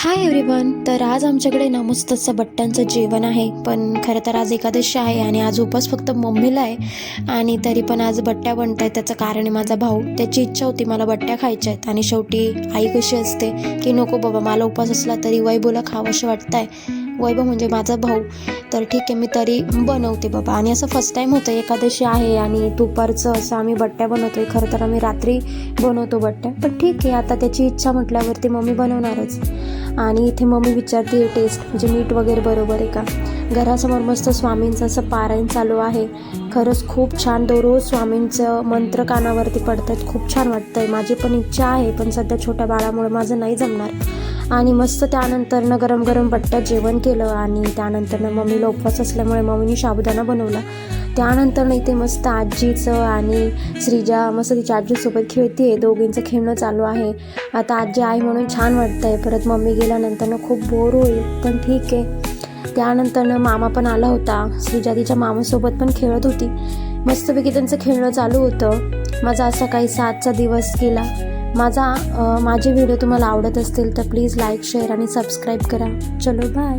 Hi everyone. तर आज आमच्याकडे ना मस्त असं बट्ट्यांचं जेवण आहे. पण खरं तर आज एकादशी आहे आणि आज उपवास फक्त मम्मीला आहे. आणि तरी पण आज बट्ट्या बनत आहेत. त्याचं कारण आहे माझा भाऊ. त्याची इच्छा होती मला बट्ट्या खायच्या आहेत. आणि शेवटी आई कशी असते की नको बाबा, मला उपवास असला तरी वैभवला खावंसं वाटतंय. वैभव म्हणजे माझा भाऊ. तर ठीक आहे, मी तरी बनवते बाबा. आणि असं फर्स्ट टाईम होतं, एकादशी आहे आणि दुपारचं असं आम्ही बट्ट्या बनवतोय. खरं तर आम्ही रात्री बनवतो बट्ट्या, पण ठीक आहे, आता त्याची इच्छा म्हटल्यावरती मम्मी बनवणारच. आणि इथे मम्मी विचारते टेस्ट, म्हणजे मीठ वगैरे बरोबर आहे का. घरासमोर मस्त स्वामींचं असं पारायण चालू आहे. खरंच खूप छान, दररोज स्वामींचं मंत्र कानावरती पडतात. खूप छान वाटतंय. माझी पण इच्छा आहे, पण सध्या छोट्या बाळामुळे माझं नाही जमणार. आणि मस्त त्यानंतरनं गरम गरम बट्ट्या जेवण केलं. आणि त्यानंतरनं मम्मीला उपवास असल्यामुळे मम्मीने साबुदाणा बनवला. त्यानंतर इथे मस्त आजीचं आणि श्रीजा मस्त तिच्या आजीसोबत खेळते. दोघींचं खेळणं चालू आहे. आता आजी आहे म्हणून छान वाटतंय. परत मम्मी गेल्यानंतरनं खूप बोर होईल, पण ठीक आहे. त्यानंतरनं मामा पण आला होता. श्रीजा तिच्या मामासोबत पण खेळत होती. मस्तपैकी त्यांचं खेळणं चालू होतं. माझा असा काही 7चा दिवस गेला. माझे व्हिडिओ तुम्हाला आवडत असतील तर प्लीज लाईक, शेअर आणि सबस्क्राईब करा. चलो बाय.